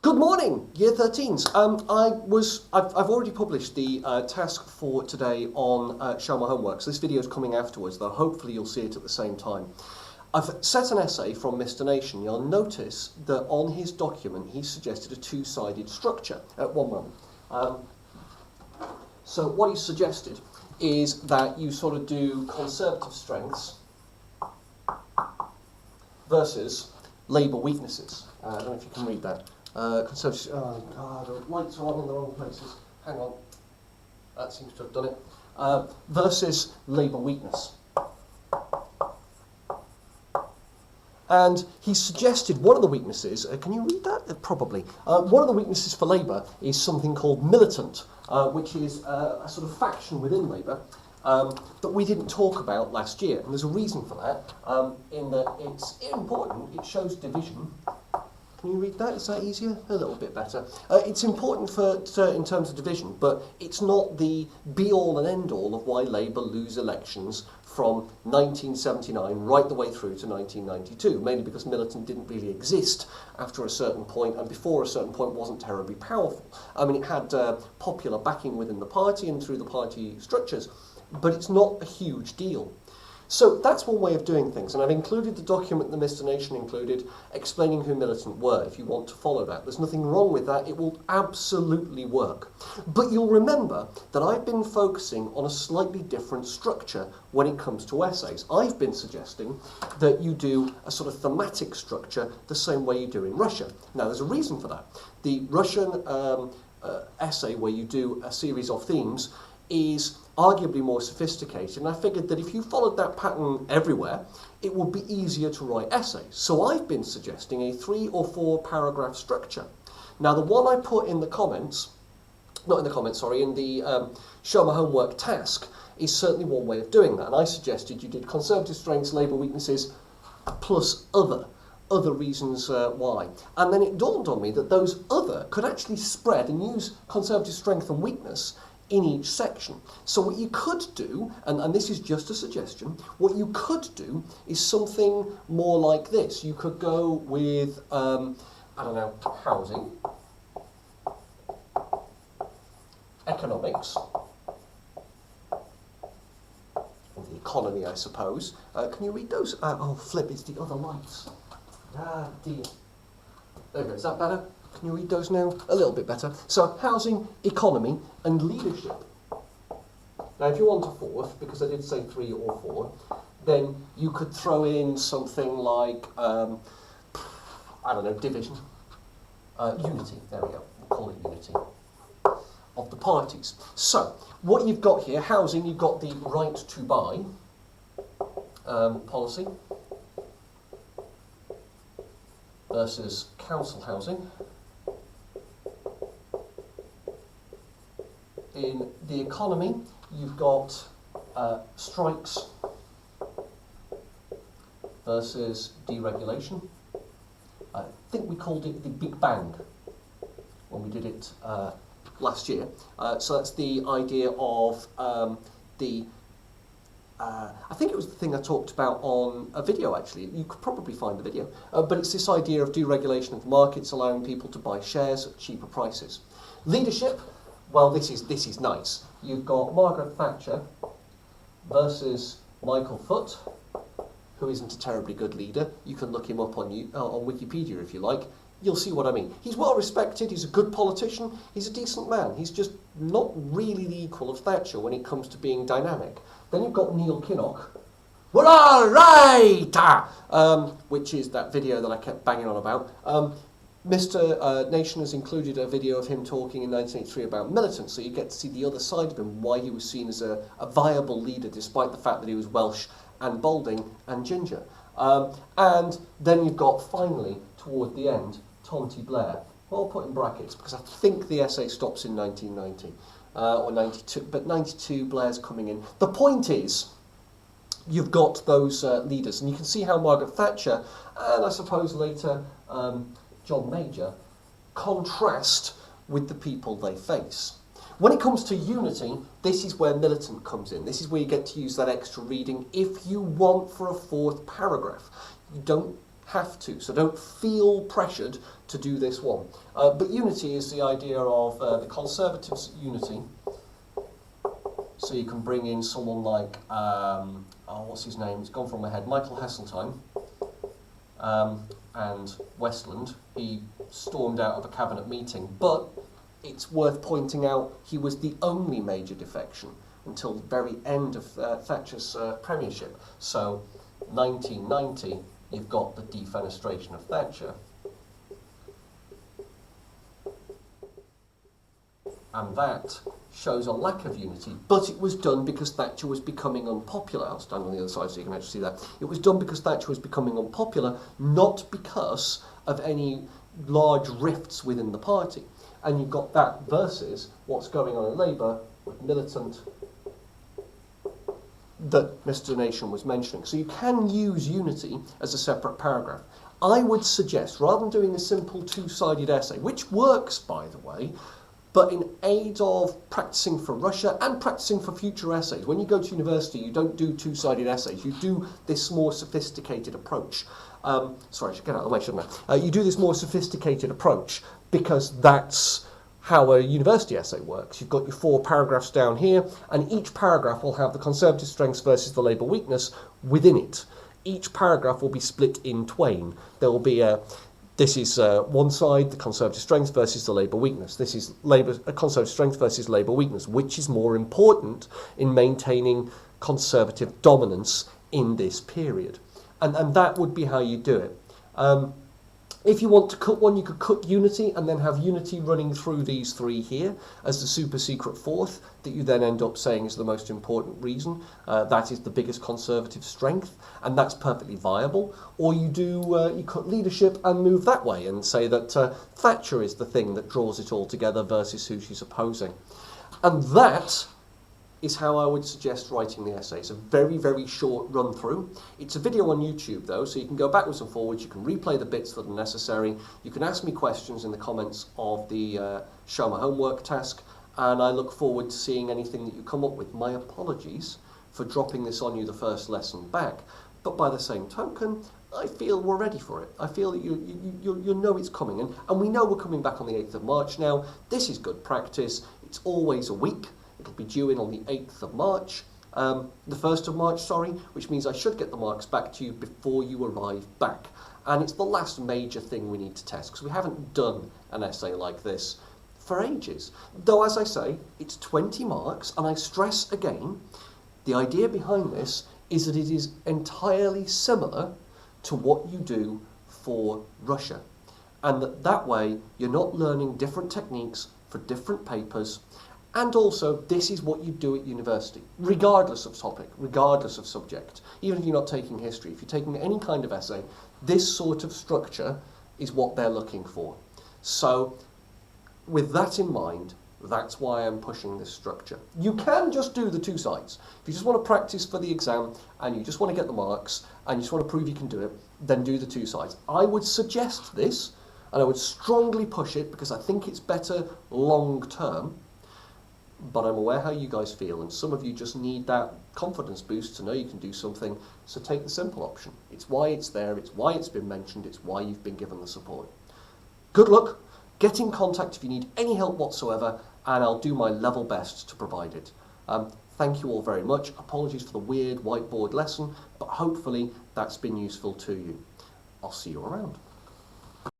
Good morning, Year 13s. I've already published the task for today on Show My Homework, so this video is coming afterwards, though hopefully you'll see it at the same time. I've set an essay from Mr. Nation. You'll notice that on his document he suggested a two-sided structure. One moment. So what he suggested is that you sort of do conservative strengths versus Labour weaknesses. I don't know if you can read that. Conservative. Oh God, the lights are on in the wrong places. Hang on. That seems to have done it. Versus Labour weakness. And he suggested one of the weaknesses, can you read that? Probably. One of the weaknesses for Labour is something called militant, which is a sort of faction within Labour that we didn't talk about last year. And there's a reason for that, in that it's important, it shows division. Can you read that? Is that easier? A little bit better. It's important in terms of division, but it's not the be-all and end-all of why Labour lose elections from 1979 right the way through to 1992, mainly because militant didn't really exist after a certain point, and before a certain point wasn't terribly powerful. I mean, it had popular backing within the party and through the party structures, but it's not a huge deal. So that's one way of doing things, and I've included the document that Mr. Nation included explaining who militant were, if you want to follow that. There's nothing wrong with that, it will absolutely work. But you'll remember that I've been focusing on a slightly different structure when it comes to essays. I've been suggesting that you do a sort of thematic structure the same way you do in Russia. Now there's a reason for that. The Russian essay where you do a series of themes is arguably more sophisticated, and I figured that if you followed that pattern everywhere, it would be easier to write essays. So I've been suggesting a 3 or 4 paragraph structure. Now the one I put in the comments, in the Show My Homework task, is certainly one way of doing that, and I suggested you did conservative strengths, Labour weaknesses, plus other reasons why. And then it dawned on me that those other could actually spread and use conservative strength and weakness in each section. So what you could do, and this is just a suggestion, what you could do is something more like this. You could go with, housing, economics, or the economy, I suppose. Can you read those? Oh, flip, it's the other lights. Ah, dear. There we go, is that better? Can you read those now? A little bit better. So, housing, economy, and leadership. Now, if you want a fourth, because I did say 3 or 4, then you could throw in something like, division. Unity, there we go, we'll call it unity, of the parties. So, what you've got here, housing, you've got the right to buy policy versus council housing. In the economy, you've got strikes versus deregulation. I think we called it the Big Bang when we did it last year. So that's the idea of I think it was the thing I talked about on a video, actually. You could probably find the video. But it's this idea of deregulation of the markets, allowing people to buy shares at cheaper prices. Leadership. Well, this is nice. You've got Margaret Thatcher versus Michael Foot, who isn't a terribly good leader. You can look him up on Wikipedia if you like. You'll see what I mean. He's well respected, he's a good politician, he's a decent man. He's just not really the equal of Thatcher when it comes to being dynamic. Then you've got Neil Kinnock. We're all right! Which is that video that I kept banging on about. Mr. Nation has included a video of him talking in 1983 about militants, so you get to see the other side of him, why he was seen as a viable leader despite the fact that he was Welsh and balding and ginger. And then you've got, finally, toward the end, Tonty Blair. Well, I'll put in brackets, because I think the essay stops in 1990, or 92, but 92, Blair's coming in. The point is, you've got those leaders, and you can see how Margaret Thatcher, and I suppose later John Major, contrast with the people they face. When it comes to unity, this is where militant comes in. This is where you get to use that extra reading if you want for a 4th paragraph. You don't have to. So don't feel pressured to do this one. But unity is the idea of the Conservatives' unity. So you can bring in someone like, what's his name? It's gone from my head. Michael Heseltine and Westland. He stormed out of a cabinet meeting, but it's worth pointing out he was the only major defection until the very end of Thatcher's premiership. So 1990, you've got the defenestration of Thatcher. And that shows a lack of unity, but it was done because Thatcher was becoming unpopular. I'll stand on the other side so you can actually see that. It was done because Thatcher was becoming unpopular, not because of any large rifts within the party. And you've got that versus what's going on in Labour with militant that Mr. Nation was mentioning. So you can use unity as a separate paragraph. I would suggest, rather than doing a simple two-sided essay, which works, by the way, but in aid of practicing for Russia and practicing for future essays. When you go to university, you don't do two-sided essays. You do this more sophisticated approach. Sorry, I should get out of the way, shouldn't I? You do this more sophisticated approach because that's how a university essay works. You've got your 4 paragraphs down here, and each paragraph will have the Conservative strengths versus the Labour weakness within it. Each paragraph will be split in twain. There will be this is one side, the Conservative strengths versus the Labour weakness. This is Conservative strengths versus Labour weakness. Which is more important in maintaining Conservative dominance in this period? And that would be how you do it. If you want to cut one, you could cut unity and then have unity running through these 3 here as the super secret 4th that you then end up saying is the most important reason. That is the biggest Conservative strength, and that's perfectly viable. Or you do you cut leadership and move that way and say that Thatcher is the thing that draws it all together versus who she's opposing. And that is how I would suggest writing the essay. It's a very, very short run through. It's a video on YouTube though, so you can go backwards and forwards, you can replay the bits that are necessary, you can ask me questions in the comments of the Show My Homework task, and I look forward to seeing anything that you come up with. My apologies for dropping this on you the first lesson back, but by the same token, I feel we're ready for it. I feel that you know it's coming, and we know we're coming back on the 8th of March now. This is good practice. It's always a week. It'll be due in on the 8th of March, the 1st of March, sorry, which means I should get the marks back to you before you arrive back. And it's the last major thing we need to test, because we haven't done an essay like this for ages. Though, as I say, it's 20 marks, and I stress again, the idea behind this is that it is entirely similar to what you do for Russia. And that way, you're not learning different techniques for different papers. And also, this is what you do at university, regardless of topic, regardless of subject. Even if you're not taking history, if you're taking any kind of essay, this sort of structure is what they're looking for. So, with that in mind, that's why I'm pushing this structure. You can just do the 2 sides. If you just want to practice for the exam, and you just want to get the marks, and you just want to prove you can do it, then do the 2 sides. I would suggest this, and I would strongly push it, because I think it's better long term. But I'm aware how you guys feel, and some of you just need that confidence boost to know you can do something, so take the simple option. It's why it's there, it's why it's been mentioned, it's why you've been given the support. Good luck, get in contact if you need any help whatsoever, and I'll do my level best to provide it. Thank you all very much. Apologies for the weird whiteboard lesson, but hopefully that's been useful to you. I'll see you around.